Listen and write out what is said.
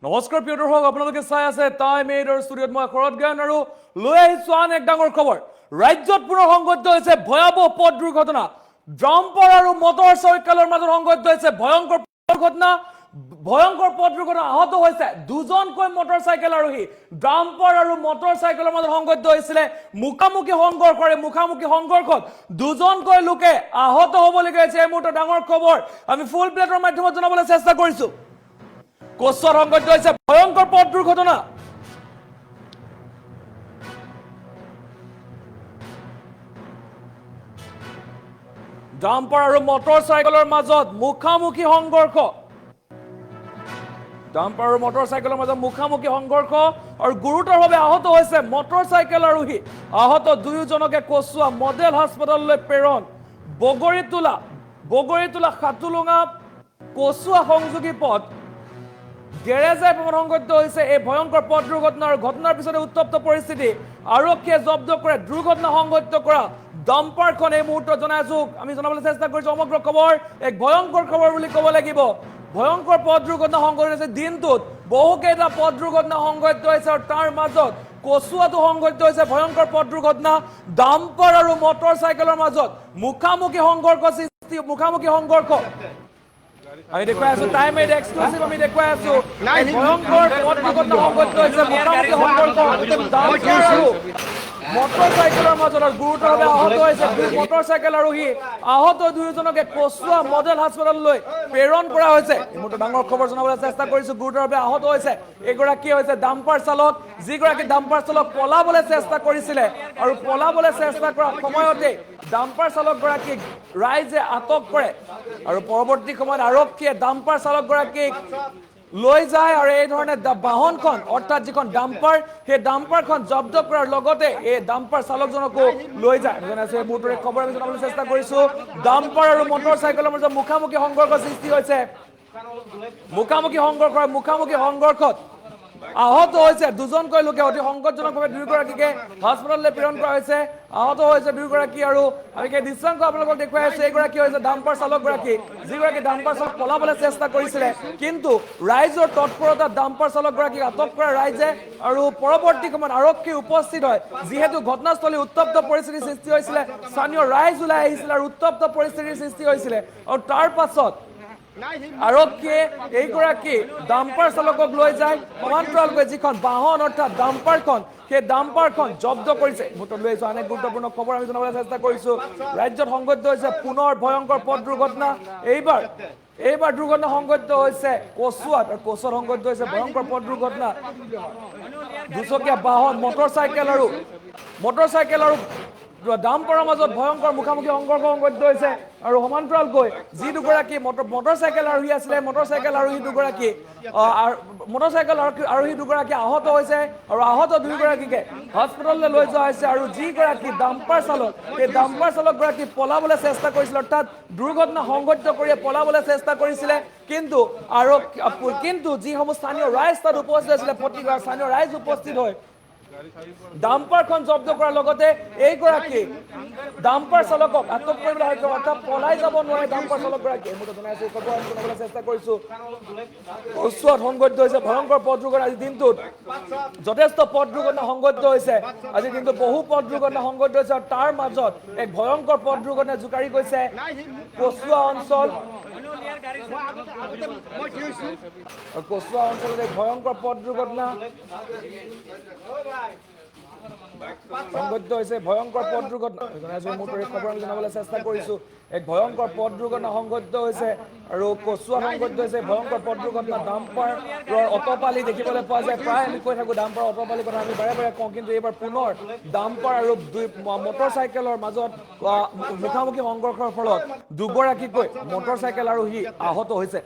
নমস্কাৰ প্ৰিয় দৰ্শক, আপোনালোকে চাই আছে টাইম এইডৰ ষ্টুডিঅ'ত মই শৰৎ জ্ঞান আৰু লৈ আহিছো আন এক ডাঙৰ খবৰ। ৰাজ্যত পুনৰ সংঘটিত হৈছে ভয়াৱহ পথ দুৰ্ঘটনা। ডাম্পাৰ আৰু মটৰ চাইকেলৰ মাজত সংঘটিত হৈছে ভয়ংকৰ পথ দুৰ্ঘটনা। আহত হৈছে দুজনকৈ মটৰ চাইকেল আৰোহী। ডাম্পাৰ আৰু মটৰ চাইকেলৰ মাজত সংঘটিত হৈছিলে মুখামুখি সংঘৰ্ষত দুজনকৈ লোকে আহত হ'বলগীয়া হৈছে। এই মুহূৰ্তত ডাঙৰ খবৰ আমি ফুল প্লেটৰ মাধ্যমত জনাবলৈ চেষ্টা কৰিছো। কোচত সংঘটিত হৈছে ভয়ংকৰ পথ দুৰ্ঘটনা। ডাম্পাৰ আৰু মটৰ চাইকেলৰ মাজত মুখামুখি সংঘৰ্ষ। ডাম্পাৰ আৰু মটৰ চাইকেলৰ মাজত মুখামুখি সংঘৰ্ষ আৰু গুৰুতৰভাৱে আহত হৈছে মটৰ চাইকেল আৰোহী। আহত দুয়োজনকে কচুৱা মডেল হাস্পতাললৈ প্ৰেৰণ। বগৰীতোলা সাতুলুঙা কচুৱা সংযোগী পথ গেৰেজে সংঘটিত হৈছে এই ভয়ংকৰ পথ দুৰ্ঘটনাৰ ঘটনাৰ পিছতে উত্তপ্ত পৰিস্থিতি। আৰক্ষীয়ে জব্দ কৰে দুৰ্ঘটনা সংঘটিত কৰা ডাম্পাৰখন। এই মুহূৰ্তত জনাইছো, আমি জনাবলৈ চেষ্টা কৰিছো সমগ্ৰ খবৰ। এক ভয়ংকৰ খবৰ বুলি ক'ব লাগিব। ভয়ংকৰ পথ দুৰ্ঘটনা সংঘটিত হৈছে দিনটোত বহুকেইটা পথ দুৰ্ঘটনা সংঘটিত হৈছে আৰু তাৰ মাজত কচুৱাটো সংঘটিত হৈছে ভয়ংকৰ পথ দুৰ্ঘটনা। ডাম্পাৰ আৰু মটৰ চাইকেলৰ মাজত মুখামুখি সংঘৰ্ষ। আমি দেখুৱাই আছো টাইম এইড এক্সক্লুসিভ। আমি দেখুৱাই আছো ভয়ংকৰ পথ দুৰ্ঘটনা সংঘটিত হৈছে মুখামুখি সংঘৰ্ষ। ডাম্পাৰ আৰু মটৰ চাইকেলৰ মাজত গুৰুতৰভাৱে আহত হৈছে মটৰ চাইকেল আৰোহী। আহত দুয়োজনকে কচুৱা মডেল হাস্পতাললৈ প্ৰেৰণ কৰা হৈছে। এই মুহূৰ্তত ডাঙৰ খবৰ জনাবলৈ চেষ্টা কৰিছো। গুৰুতৰভাৱে আহত হৈছে এগৰাকী হৈছে ডাম্পাৰ চালক, যিগৰাকী ডাম্পাৰ চালক পলাবলৈ চেষ্টা কৰিছিলে আৰু পলাবলৈ চেষ্টা কৰাৰ সময়তে ডাম্পাৰ চালকগৰাকীক ৰাইজে আটক কৰে আৰু পৰৱৰ্তী সময়ত আৰক্ষীয়ে ডাম্পাৰ চালকগৰাকীক লৈ যায় আৰু এই ধৰণে বাহনখন অৰ্থাৎ যিখন ডাম্পাৰ সেই ডাম্পাৰখন জব্দ কৰাৰ লগতে এই ডাম্পাৰ চালকজনকো লৈ যায়। এই মুহূৰ্তৰে খবৰ আমি জনাবলৈ চেষ্টা কৰিছো। ডাম্পাৰ আৰু মটৰ চাইকেলৰ মাজত মুখামুখি সংঘৰ্ষ সৃষ্টি হৈছে। মুখামুখি সংঘৰ্ষত আহত হৈছে দুজনকৈ লোকে। অতি সংকটজনকভাৱে দুয়োগৰাকীকে হাস্পতাললৈ প্ৰেৰণ কৰা হৈছে। আহত হৈছে দুয়োগৰাকী আৰু আমি সেই দৃশ্যাংশ আপোনালোকক দেখুৱাই আছো। এইগৰাকী হৈছে ডাম্পাৰ চালকগৰাকী, যিগৰাকী ডাম্পাৰ চালক পলাবলৈ চেষ্টা কৰিছিলে, কিন্তু ৰাইজৰ তৎপৰতাত ডাম্পাৰ চালকগৰাকীক আটক কৰা ৰাইজে আৰু পৰৱৰ্তী সময়ত আৰক্ষী উপস্থিত হয়। যিহেতু ঘটনাস্থলী উত্তপ্ত পৰিস্থিতিৰ সৃষ্টি হৈছিলে, স্থানীয় ৰাইজ ওলাই আহিছিলে আৰু উত্তপ্ত পৰিস্থিতিৰ সৃষ্টি হৈছিলে আৰু তাৰ পাছত আৰক্ষীয়ে এইগৰাকী ডাম্পাৰ চালকক লৈ যায় সমান্তৰালকৈ যিখন বাহন অৰ্থাৎ ডাম্পাৰখন সেই ডাম্পাৰখন জব্দ কৰিছে। মুহূৰ্তত লৈ আহিছো অনেক গুৰুত্বপূৰ্ণ খবৰ আমি জনাবলৈ চেষ্টা কৰিছো। ৰাজ্যত সংঘটিত হৈছে পুনৰ ভয়ংকৰ পথ দুৰ্ঘটনা। এইবাৰ দুৰ্ঘটনা সংঘটিত হৈছে কচুৱাত আৰু কচুৱাত সংঘটিত হৈছে ভয়ংকৰ পথ দুৰ্ঘটনা। দুচকীয়া বাহন মটৰ চাইকেল আৰু ডাম্পাৰৰ মাজত ভয়ংকৰ মুখামুখি সংঘৰ্ষ সংঘটিত হৈছে আৰু সমান্তৰালকৈ যি দুগৰাকী মটৰ চাইকেল আৰোহী আছিলে মটৰ চাইকেল আৰোহী দুগৰাকী আহত হৈছে আৰু আহত দুয়োগৰাকীকে হাস্পতাললৈ লৈ যোৱা হৈছে। আৰু যিগৰাকী ডাম্পাৰ চালক সেই ডাম্পাৰ চালকগৰাকী পলাবলৈ চেষ্টা কৰিছিল, অৰ্থাৎ দুৰ্ঘটনা সংঘটিত কৰি পলাবলৈ চেষ্টা কৰিছিলে, কিন্তু যিসমূহ স্থানীয় ৰাইজ তাত উপস্থিত আছিলে, প্ৰতিগৰাকী স্থানীয় ৰাইজ উপস্থিত হয় ডাম্পাৰখন জব্দ কৰাৰ লগতে এইগৰাকী ডাম্পাৰ চালকক আটক কৰিবলৈ সক্ষম, অৰ্থাৎ পলাই যাব নোৱাৰে ডাম্পাৰ চালকগৰাকী। জনাবলৈ চেষ্টা কৰিছো। কচুৱাত সংঘটিত হৈছে ভয়ংকৰ পথ দুৰ্ঘটনা। আজিৰ দিনটোত যথেষ্ট পথ দুৰ্ঘটনা সংঘটিত হৈছে। আজিৰ দিনটোত বহু পথ দুৰ্ঘটনা সংঘটিত হৈছে আৰু তাৰ মাজত এক ভয়ংকৰ পথ দুৰ্ঘটনাই জোকাৰি গৈছে কচুৱা অঞ্চল। কচুৱা অঞ্চলত এক ভয়ংকৰ পথ দুৰ্ঘটনা সংঘটিত হৈছে। ভয়ংকৰ পথ দুৰ্ঘটনা খবৰ আমি জনাবলৈ চেষ্টা কৰিছো। এক ভয়ংকৰ পথ দুৰ্ঘটনা সংঘটিত হৈছে আৰু কচুৱাত সংঘটিত হৈছে ভয়ংকৰ পথ দুৰ্ঘটনা। ডাম্পাৰৰ অটপালি দেখিবলৈ পোৱা যায়। প্ৰায় আমি কৈ থাকো ডাম্পাৰৰ অটপালিৰ কথা আমি বাৰে বাৰে কওঁ, কিন্তু এইবাৰ পুনৰ ডাম্পাৰ আৰু মটৰ চাইকেলৰ মাজত মুখামুখি সংঘৰ্ষৰ ফলত দুগৰাকীকৈ মটৰ চাইকেল আৰোহী আহত হৈছে।